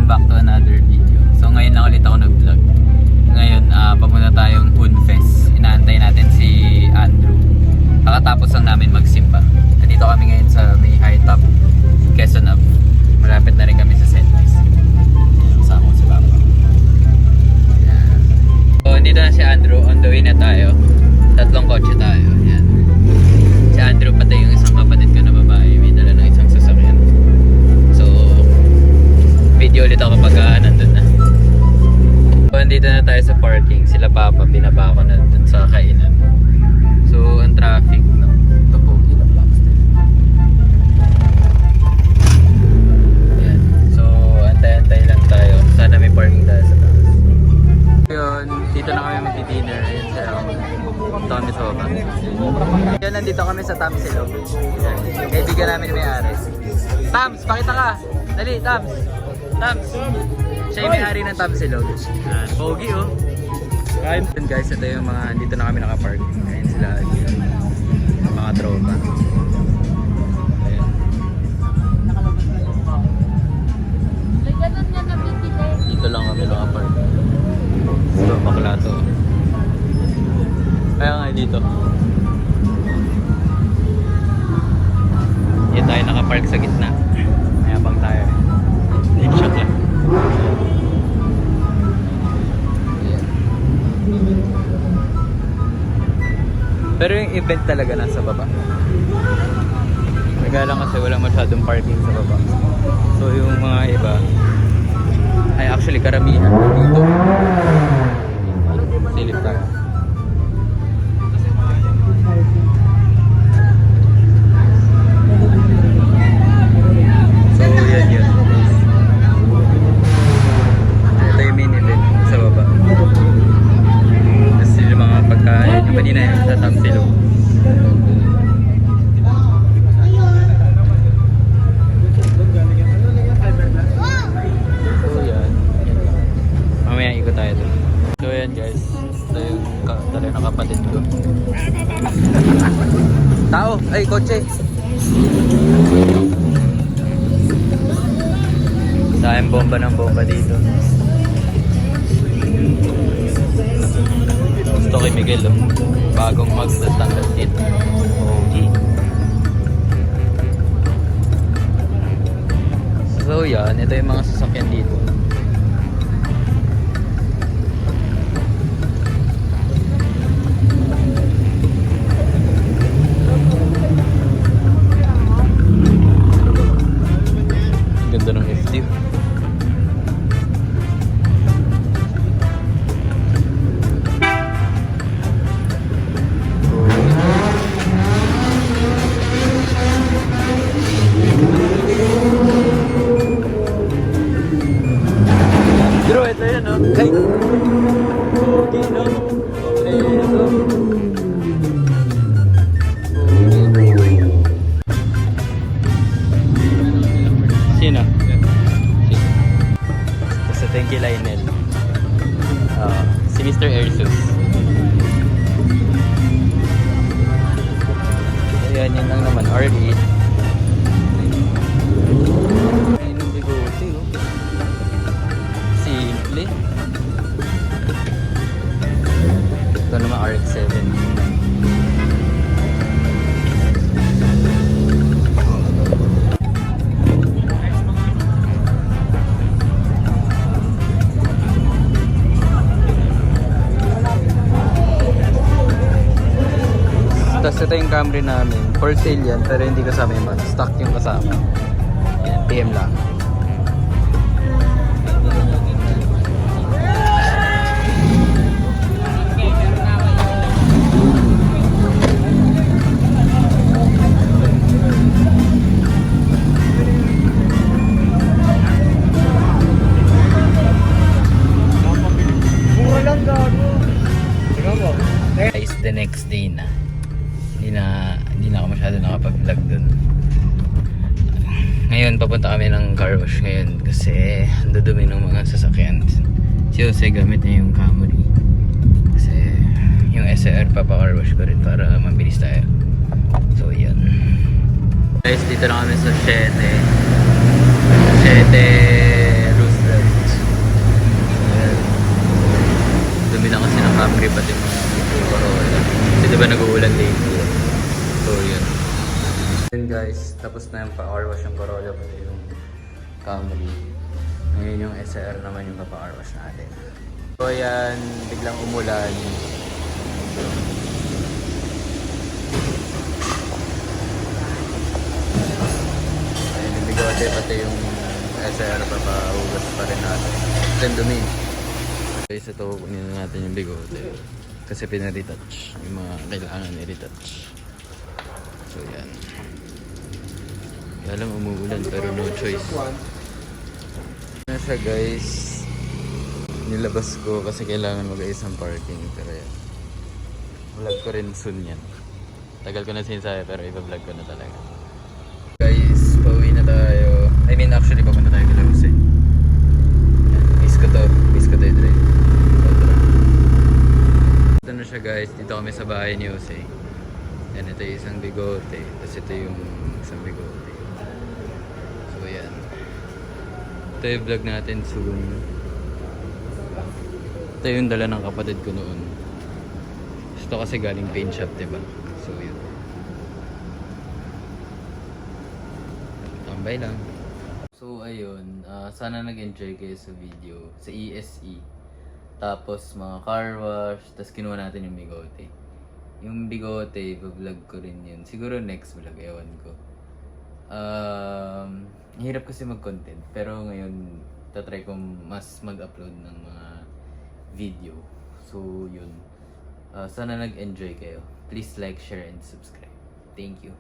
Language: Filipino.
welcome back to another video. So ngayon lang ulit ako nag-vlog. Ngayon, papunta tayong Hoonfest. Inaantay natin si Andrew. Kakatapos lang namin magsimba. Nandito kami ngayon sa may high top, Quezon Ave. Malapit na rin kami sa St. Louis. Kasama ko si Papa. Ayan. So, nandito na si Andrew. On the way na tayo. Tatlong kotse tayo. Ayan. Si Andrew pati yung isang kapatid ko na babae. May dala ng isang sasakyan. So, video ulit ako pag nandun na. So, andito na tayo sa parking. Sila Papa, binaba ko na dun sa kainan. So, ang traffic, no? Ito po, Blackstone. Ayan. So, antay-antay lang tayo. Sana may parking tayo sa taas. Yun, dito na kami mag-dinner. Ayan sila ako. Ito kami sa baba. Yun, nandito kami sa Tamsilog. Ayan. Kaibigan namin yung may-ari. Tams, pakita ka! Dali, Tams! Tams! Siya yung may-ari ng Tamsilog. Pogi, oh! Right. Guys, ito yung mga, dito na kami nakapark. Ayan sila, mga tropa. Ayan. Dito lang kami nakapark. So, bakla to. Kaya nga dito. Dito tayo nakapark sa gitna. Mayabang tayo. Shock lang. Pero yung event talaga nasa baba. Nagala lang kasi walang masyadong parking sa baba. So yung mga iba ay actually karamihan dito. Silip tayo. So yan yun. Ito yung main event sa baba. Tapos yung mga pagkain. Yung kanina yung sa Tamsilog. So yan. Mamaya ikot tayo doon. So yan guys. Ito yung tala ng kapatid ko. Tao! Ay, kotse! Tayong bomba ng bomba dito. Gusto kay Miguel, oh. Bagong Mazda standard dito. Okay. So yan, ito yung mga sasakyan dito. Ganda ng FD. Ito yun, no? Ay! Okay, no? Okay, ito. Sino? Basta thank you, Lionel. Si Mr. Ersus. Ayan, yun lang naman. RE. Ito naman RX-7. Tapos ito yung Camry namin. For sale yan, pero hindi kasama yung month. Stock yung kasama. Yan, PM lang. Guys, the next day na. Hindi na ako masyado nakapag-vlog dun. Ngayon papunta kami ng car wash ngayon kasi dudumi ng mga sasakyan. Si Jose gamit niya yung Camry. Kasi yung SR papa-car wash ko rin para mabilis tayo. So yan. Guys, dito na kami sa 7 Roosevelt. guys, tapos na yung pa-car wash yung Corolla pati yung Camry. Ngayon yung SR naman yung pa-car wash natin. So ayan, biglang umulan. Ayun yung bigote pati yung SR papahugas pa rin natin. Then dumi. Guys, ito kunin na natin yung bigote. Kasi pina-retouch. Yung mga kailangan i-retouch. So yan. Kaya lang umuulan pero no choice. Ano siya guys. Nilabas ko kasi kailangan mag-ayos ng parking. Pero yan. Vlog ko rin soon yan. Tagal ko na sinasabi pero iba-vlog ko na talaga. Guys, pauwi na tayo. I mean actually papunta tayo kay Jose. Miss ko to. Miss ko to i-drive. Sobra. Ito na siya guys. Dito kami sa bahay ni Jose. Yan, ito yung isang bigote. Tapos ito yung isang bigote. So yan. Ito yung vlog natin soon. Ito yung dala ng kapatid ko noon. Ito kasi galing paint shop, diba? So yun. Tambay lang. So ayun, sana nag-enjoy kayo sa video, sa ESE. Tapos mga car wash, tapos kinuha natin yung bigote. Yung bigote, vlog ko rin yun. Siguro next vlog, ewan ko. Hirap kasi mag-content. Pero ngayon, tatry ko mas mag-upload ng mga video. So yun. Sana nag-enjoy kayo. Please like, share, and subscribe. Thank you.